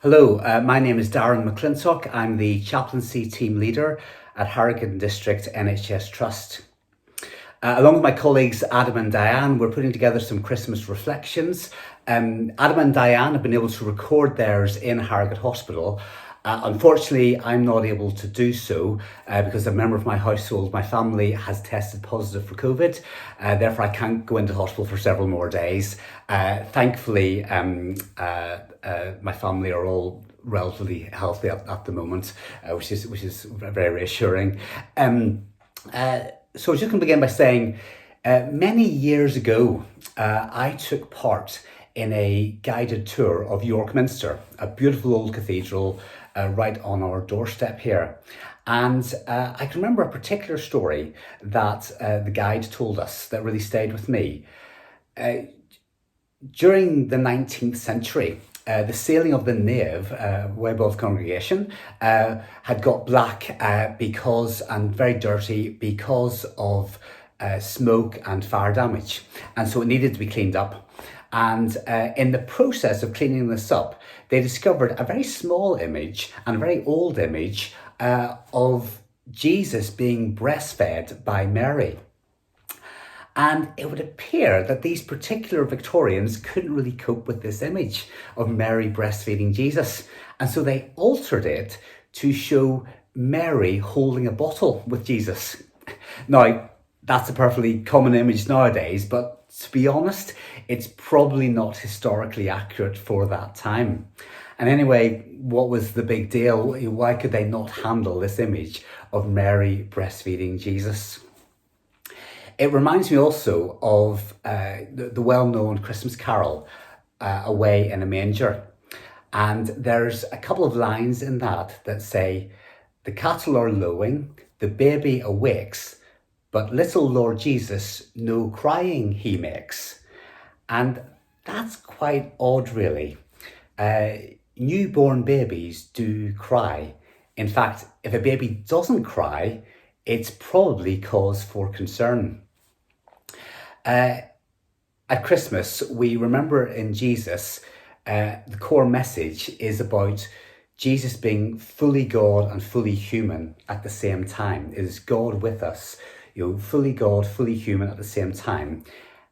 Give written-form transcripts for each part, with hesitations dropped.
Hello, my name is Darren McClintock. I'm the Chaplaincy team leader at Harrogate District NHS Trust. Along with my colleagues Adam and Diane, we're putting together some Christmas reflections. Adam and Diane have been able to record theirs in Harrogate Hospital. Unfortunately, I'm not able to do so because a member of my household, my family, has tested positive for COVID. Therefore, I can't go into hospital for several more days. Thankfully, my family are all relatively healthy at the moment, which is very reassuring. So I was just going to begin by saying, many years ago, I took part in a guided tour of York Minster, a beautiful old cathedral right on our doorstep here. And I can remember a particular story that the guide told us that really stayed with me. During the 19th century, the ceiling of the nave, way above the congregation, had got black and very dirty because of smoke and fire damage. And so it needed to be cleaned up. And in the process of cleaning this up, they discovered a very small image and a very old image of Jesus being breastfed by Mary. And it would appear that these particular Victorians couldn't really cope with this image of Mary breastfeeding Jesus. And so they altered it to show Mary holding a bottle with Jesus. Now, that's a perfectly common image nowadays, but to be honest, it's probably not historically accurate for that time. And anyway, what was the big deal? Why could they not handle this image of Mary breastfeeding Jesus? It reminds me also of the well-known Christmas carol, Away in a Manger. And there's a couple of lines in that say, "The cattle are lowing, the baby awakes, but little Lord Jesus no crying he makes." And that's quite odd, really. Newborn babies do cry. In fact, if a baby doesn't cry, it's probably cause for concern. At Christmas, we remember in Jesus, the core message is about Jesus being fully God and fully human at the same time. It is God with us, fully God, fully human at the same time.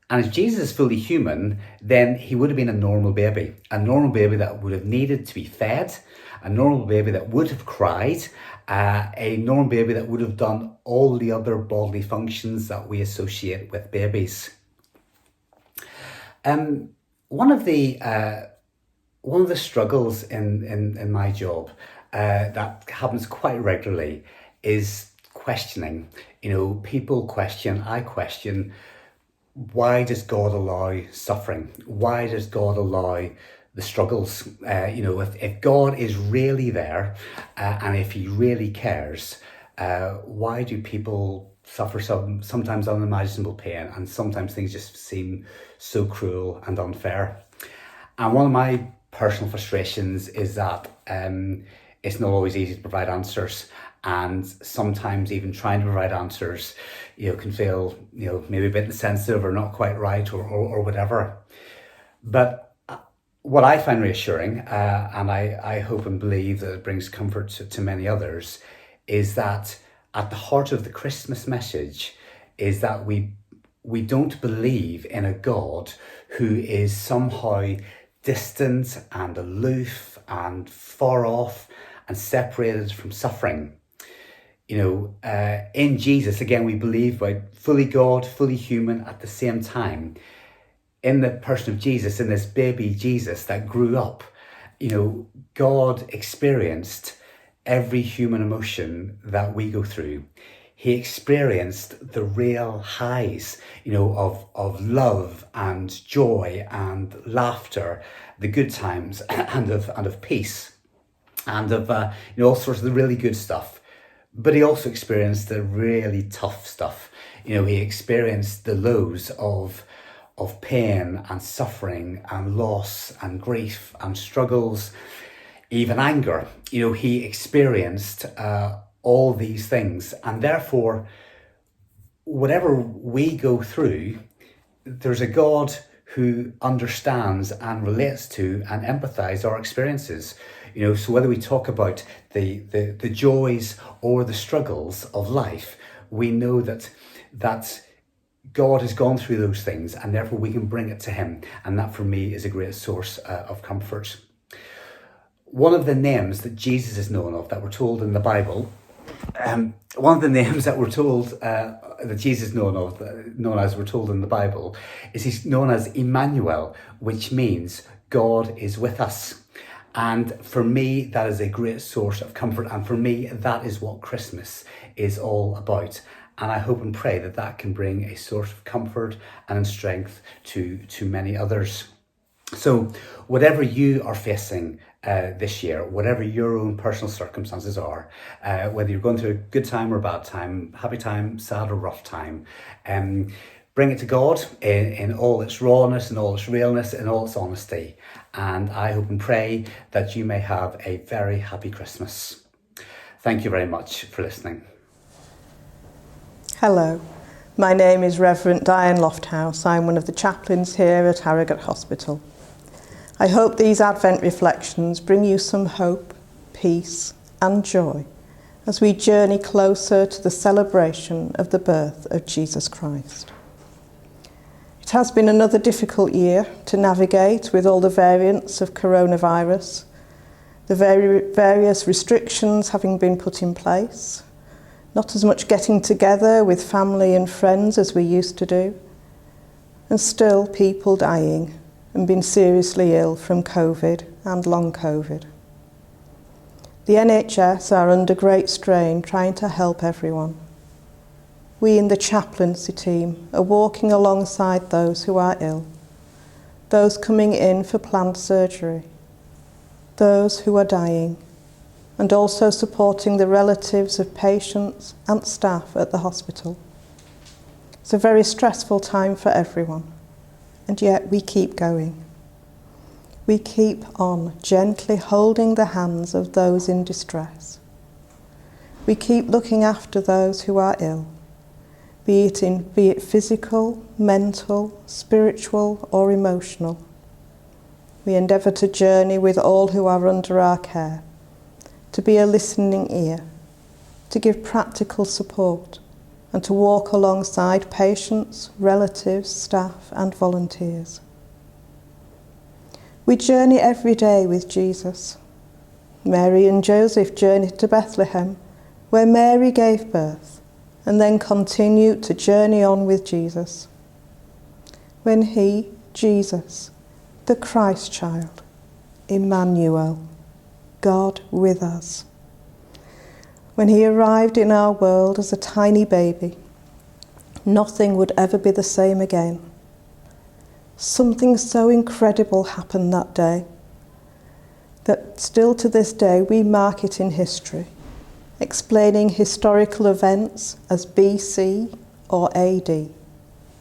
And if Jesus is fully human, then he would have been a normal baby that would have needed to be fed, a normal baby that would have cried, a normal baby that would have done all the other bodily functions that we associate with babies. One of the struggles in my job that happens quite regularly is questioning. People question, I question, why does God allow suffering? Why does God allow the struggles? If God is really there and if he really cares, why do people suffer sometimes unimaginable pain, and sometimes things just seem so cruel and unfair? And one of my personal frustrations is that it's not always easy to provide answers. And sometimes even trying to provide answers, can feel, maybe a bit insensitive or not quite right or whatever. But what I find reassuring, and I hope and believe that it brings comfort to many others, is that at the heart of the Christmas message is that we don't believe in a God who is somehow distant and aloof and far off and separated from suffering. In Jesus, again, we believe about fully God, fully human at the same time. In the person of Jesus, in this baby Jesus that grew up, God experienced every human emotion that we go through. He experienced the real highs, of love and joy and laughter, the good times and of peace, and of all sorts of the really good stuff. But he also experienced the really tough stuff. He experienced the lows of pain and suffering and loss and grief and struggles, even anger. He experienced all these things, and therefore, whatever we go through, there's a God who understands and relates to and empathizes our experiences. So whether we talk about the joys or the struggles of life, we know that God has gone through those things, and therefore we can bring it to him. And that for me is a great source of comfort. One of the names that Jesus is known of, that we're told in the Bible, one of the names that we're told that Jesus is known as, we're told in the Bible, is he's known as Emmanuel, which means God is with us. And for me, that is a great source of comfort. And for me, that is what Christmas is all about. And I hope and pray that that can bring a source of comfort and strength to many others. So whatever you are facing this year, whatever your own personal circumstances are, whether you're going through a good time or a bad time, happy time, sad or rough time, bring it to God in all its rawness, in all its realness, in all its honesty. And I hope and pray that you may have a very happy Christmas. Thank you very much for listening. Hello, my name is Reverend Diane Lofthouse. I'm one of the chaplains here at Harrogate Hospital. I hope these Advent reflections bring you some hope, peace and joy as we journey closer to the celebration of the birth of Jesus Christ. It has been another difficult year to navigate with all the variants of coronavirus, the various restrictions having been put in place, not as much getting together with family and friends as we used to do, and still people dying and being seriously ill from COVID and long COVID. The NHS are under great strain trying to help everyone. We in the chaplaincy team are walking alongside those who are ill, those coming in for planned surgery, those who are dying, and also supporting the relatives of patients and staff at the hospital. It's a very stressful time for everyone, and yet we keep going. We keep on gently holding the hands of those in distress. We keep looking after those who are ill, be it physical, mental, spiritual or emotional. We endeavour to journey with all who are under our care, to be a listening ear, to give practical support, and to walk alongside patients, relatives, staff and volunteers. We journey every day with Jesus. Mary and Joseph journeyed to Bethlehem, where Mary gave birth, and then continued to journey on with Jesus. When he, Jesus, the Christ child, Emmanuel, God with us, when he arrived in our world as a tiny baby, nothing would ever be the same again. Something so incredible happened that day that still to this day we mark it in history, explaining historical events as BC or AD,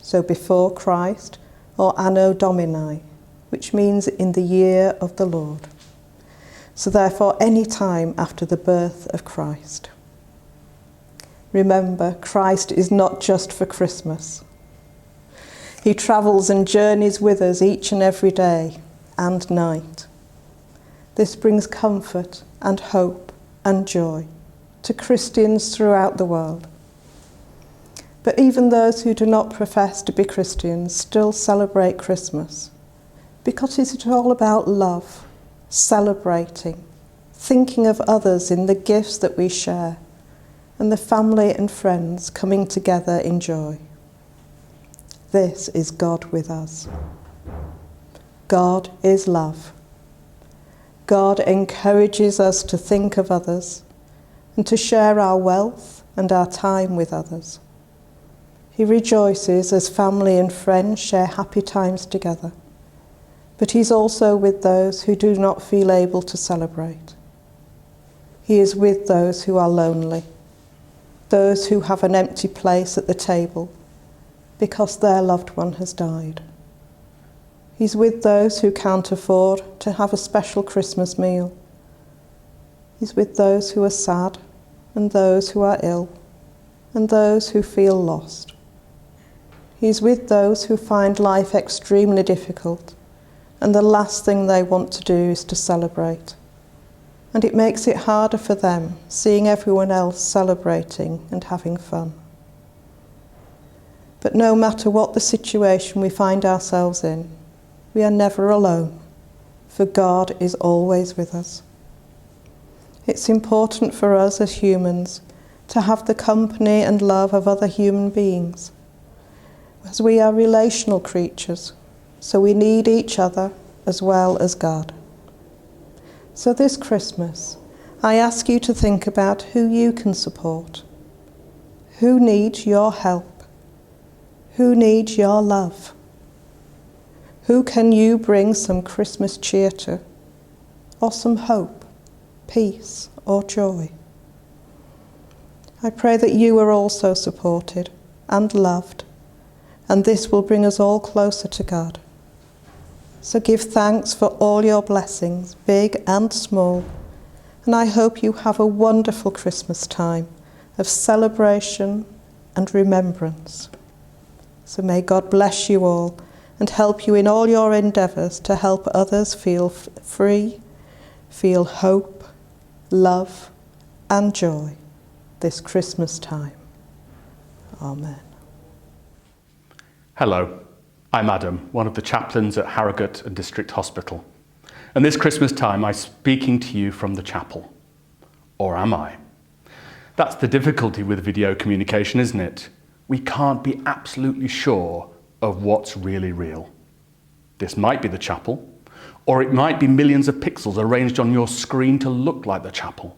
so before Christ, or Anno Domini, which means in the year of the Lord. So therefore any time after the birth of Christ. Remember, Christ is not just for Christmas. He travels and journeys with us each and every day and night. This brings comfort and hope and joy to Christians throughout the world. But even those who do not profess to be Christians still celebrate Christmas, because it's all about love, celebrating, thinking of others in the gifts that we share, and the family and friends coming together in joy. This is God with us. God is love. God encourages us to think of others and to share our wealth and our time with others. He rejoices as family and friends share happy times together, but he's also with those who do not feel able to celebrate. He is with those who are lonely, those who have an empty place at the table because their loved one has died. He's with those who can't afford to have a special Christmas meal. He's with those who are sad and those who are ill and those who feel lost. He's with those who find life extremely difficult and the last thing they want to do is to celebrate. and it makes it harder for them, seeing everyone else celebrating and having fun. But no matter what the situation we find ourselves in, we are never alone, for God is always with us. It's important for us as humans to have the company and love of other human beings, as we are relational creatures, so we need each other as well as God. So this Christmas, I ask you to think about who you can support, who needs your help, who needs your love, who can you bring some Christmas cheer to, or some hope, peace, or joy. I pray that you are also supported and loved, and this will bring us all closer to God. So give thanks for all your blessings, big and small, and I hope you have a wonderful Christmas time of celebration and remembrance. So may God bless you all and help you in all your endeavours to help others feel free, feel hope, love and joy this Christmas time. Amen. Hello, I'm Adam, one of the chaplains at Harrogate and District Hospital. And this Christmas time I'm speaking to you from the chapel. Or am I? That's the difficulty with video communication, isn't it? We can't be absolutely sure of what's really real. This might be the chapel, or it might be millions of pixels arranged on your screen to look like the chapel.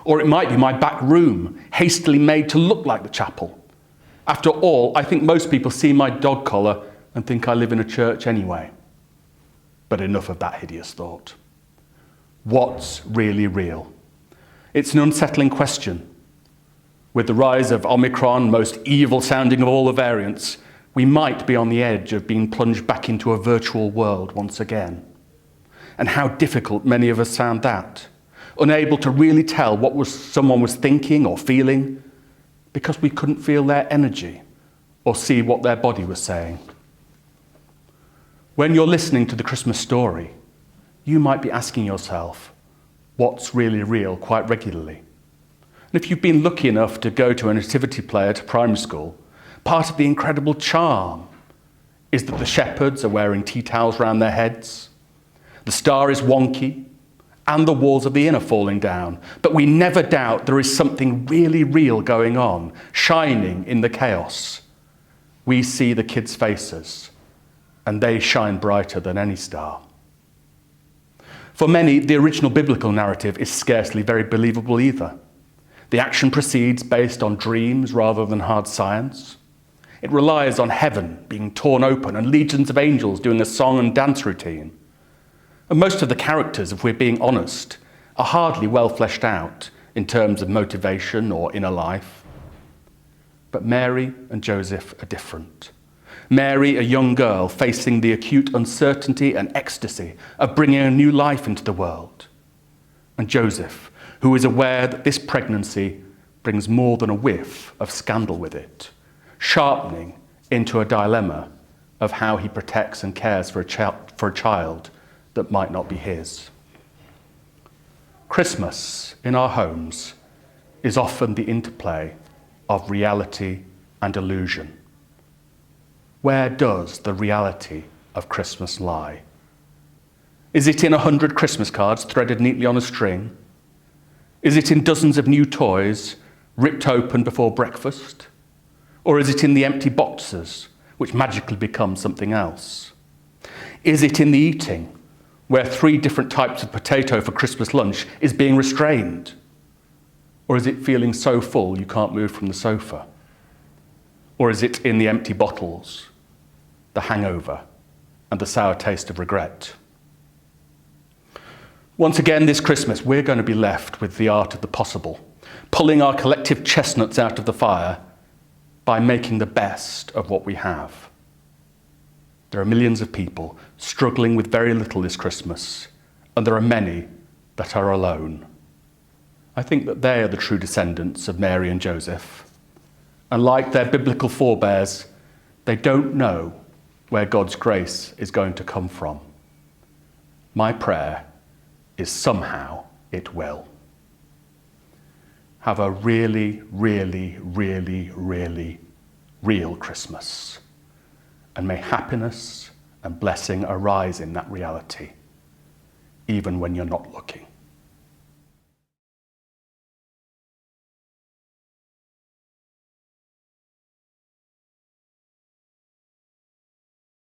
Or it might be my back room, hastily made to look like the chapel. After all, I think most people see my dog collar and think I live in a church anyway. But enough of that hideous thought. What's really real? It's an unsettling question. With the rise of Omicron, most evil sounding of all the variants, we might be on the edge of being plunged back into a virtual world once again. And how difficult many of us found that. Unable to really tell what someone was thinking or feeling because we couldn't feel their energy or see what their body was saying. When you're listening to the Christmas story, you might be asking yourself, what's really real quite regularly? And if you've been lucky enough to go to a nativity play at a primary school, part of the incredible charm is that the shepherds are wearing tea towels round their heads, the star is wonky, and the walls of the inn are falling down. But we never doubt there is something really real going on, shining in the chaos. We see the kids' faces, and they shine brighter than any star. For many, the original biblical narrative is scarcely very believable either. The action proceeds based on dreams rather than hard science. It relies on heaven being torn open and legions of angels doing a song and dance routine. And most of the characters, if we're being honest, are hardly well fleshed out in terms of motivation or inner life. But Mary and Joseph are different. Mary, a young girl facing the acute uncertainty and ecstasy of bringing a new life into the world. And Joseph, who is aware that this pregnancy brings more than a whiff of scandal with it, sharpening into a dilemma of how he protects and cares for a child that might not be his. Christmas in our homes is often the interplay of reality and illusion. Where does the reality of Christmas lie? Is it in 100 Christmas cards threaded neatly on a string? Is it in dozens of new toys ripped open before breakfast? Or is it in the empty boxes which magically become something else? Is it in the eating, where 3 different types of potato for Christmas lunch is being restrained? Or is it feeling so full you can't move from the sofa? Or is it in the empty bottles, the hangover, and the sour taste of regret? Once again this Christmas, we're going to be left with the art of the possible, pulling our collective chestnuts out of the fire by making the best of what we have. There are millions of people struggling with very little this Christmas, and there are many that are alone. I think that they are the true descendants of Mary and Joseph. And like their biblical forebears, they don't know where God's grace is going to come from. My prayer is somehow it will. Have a really, really, really, really real Christmas. And may happiness and blessing arise in that reality, even when you're not looking.